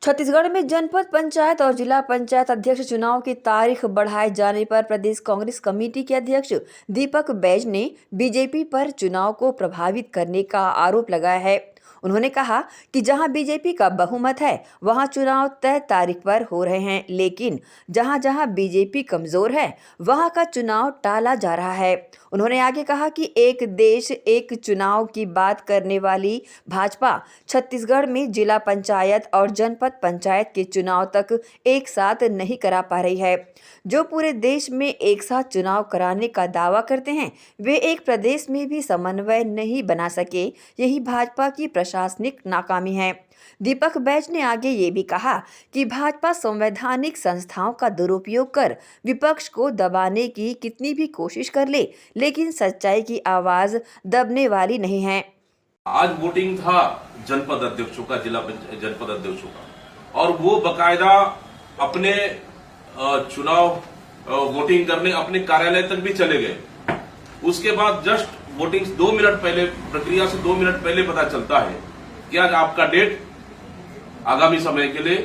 छत्तीसगढ़ में जनपद पंचायत और जिला पंचायत अध्यक्ष चुनाव की तारीख बढ़ाए जाने पर प्रदेश कांग्रेस कमेटी के अध्यक्ष दीपक बैज ने बीजेपी पर चुनाव को प्रभावित करने का आरोप लगाया है। उन्होंने कहा कि जहां बीजेपी का बहुमत है वहां चुनाव तय तारीख पर हो रहे हैं, लेकिन जहां जहां बीजेपी कमजोर है वहां का चुनाव टाला जा रहा है। उन्होंने आगे कहा कि एक देश एक चुनाव की बात करने वाली भाजपा छत्तीसगढ़ में जिला पंचायत और जनपद पंचायत के चुनाव तक एक साथ नहीं करा पा रही है। जो पूरे देश में एक साथ चुनाव कराने का दावा करते हैं वे एक प्रदेश में भी समन्वय नहीं बना सके, यही भाजपा की प्रशासनिक नाकामी है। दीपक बैज ने आगे ये भी कहा कि भाजपा संवैधानिक संस्थाओं का दुरुपयोग कर विपक्ष को दबाने की कितनी भी कोशिश कर ले, लेकिन सच्चाई की आवाज दबने वाली नहीं है। आज वोटिंग था जनपद अध्यक्षों का, जिला जनपद अध्यक्षों का, और वो बकायदा अपने चुनाव वोटिंग करने अपने कार्यालय तक भी चले गए। उसके बाद जस्ट वोटिंग 2 मिनट पहले, प्रक्रिया से 2 मिनट पहले पता चलता है कि आज आपका डेट आगामी समय के लिए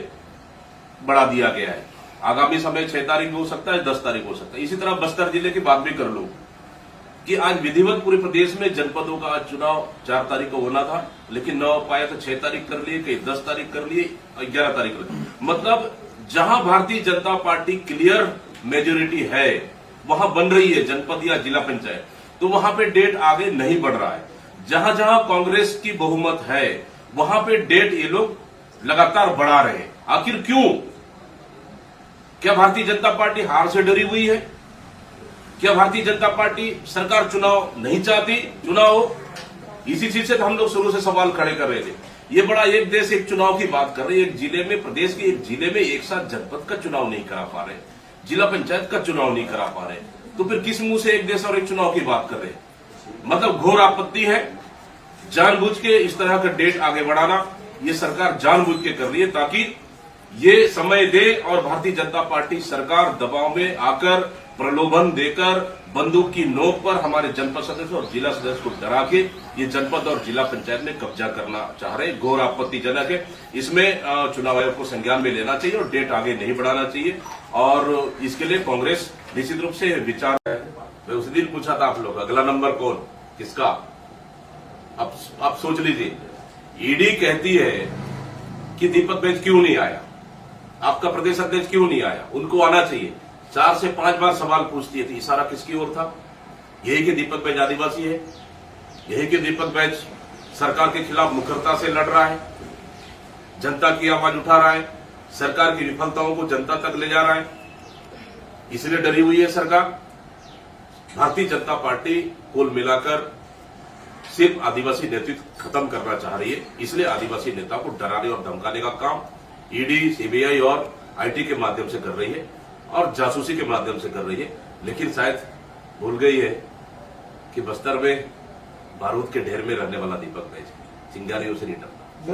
बढ़ा दिया गया है। आगामी समय 6 तारीख हो सकता है, 10 तारीख हो सकता है। इसी तरह बस्तर जिले की बात भी कर लो कि आज विधिवत पूरे प्रदेश में जनपदों का आज चुनाव 4 तारीख को होना था, लेकिन न हो पाया तो 6 तारीख कर लिए, कहीं 10 तारीख कर लिए, 11 तारीख कर लिए। मतलब जहां Bharatiya Janata party clear majority है वहां बन रही है जनपद या जिला पंचायत, तो वहां पे डेट आगे नहीं बढ़ रहा है। जहां जहां कांग्रेस की बहुमत है वहां पे डेट ये लोग लगातार बढ़ा रहे हैं। आखिर क्यों? क्या भारतीय जनता पार्टी हार से डरी हुई है? क्या भारतीय जनता पार्टी सरकार चुनाव नहीं चाहती, चुनाव हो? इसी चीज से तो हम लोग शुरू से सवाल खड़े कर रहे थे। ये बड़ा एक देश एक चुनाव की बात कर रहे हैं। एक जिले में, प्रदेश के एक जिले में एक साथ जनपद का चुनाव नहीं करा पा रहे, जिला पंचायत का चुनाव नहीं करा पा रहे, तो फिर किस मुंह से एक देश और एक चुनाव की बात कर रहे हैं? मतलब घोर आपत्ति है। जानबूझ के इस तरह का डेट आगे बढ़ाना ये सरकार जानबूझ के कर रही है ताकि ये समय दे और भारतीय जनता पार्टी सरकार दबाव में आकर, प्रलोभन देकर, बंदूक की नोक पर हमारे जनपद सदस्य और जिला सदस्य को डरा के ये जनपद और जिला पंचायत में कब्जा करना चाह रहे हैं। घोर आपत्तिजनक है। इसमें चुनाव आयोग को संज्ञान में लेना चाहिए और डेट आगे नहीं बढ़ाना चाहिए, और इसके लिए कांग्रेस निश्चित रूप से विचार है। मैं उस दिन पूछा था आप लोग, अगला नंबर कौन, किसका? आप सोच लीजिए। ईडी कहती है कि दीपक बैज क्यों नहीं आया, आपका प्रदेश अध्यक्ष क्यों नहीं आया, उनको आना चाहिए। 4 से 5 बार सवाल पूछती थी। इशारा किसकी ओर था? यही कि दीपक बैज आदिवासी है, यही कि दीपक बैज सरकार के खिलाफ मुखरता से लड़ रहा है, जनता की आवाज उठा रहा है, सरकार की विफलताओं को जनता तक ले जा रहा है, इसलिए डरी हुई है सरकार। भारतीय जनता पार्टी कुल मिलाकर सिर्फ आदिवासी नेतृत्व खत्म करना चाह रही है, इसलिए आदिवासी नेता को डराने और धमकाने का काम ईडी, सीबीआई और आईटी के माध्यम से कर रही है और जासूसी के माध्यम से कर रही है। लेकिन शायद भूल गई है कि बस्तर में बारूद के ढेर में रहने वाला दीपक बैज चिंगारियों से नहीं डरता।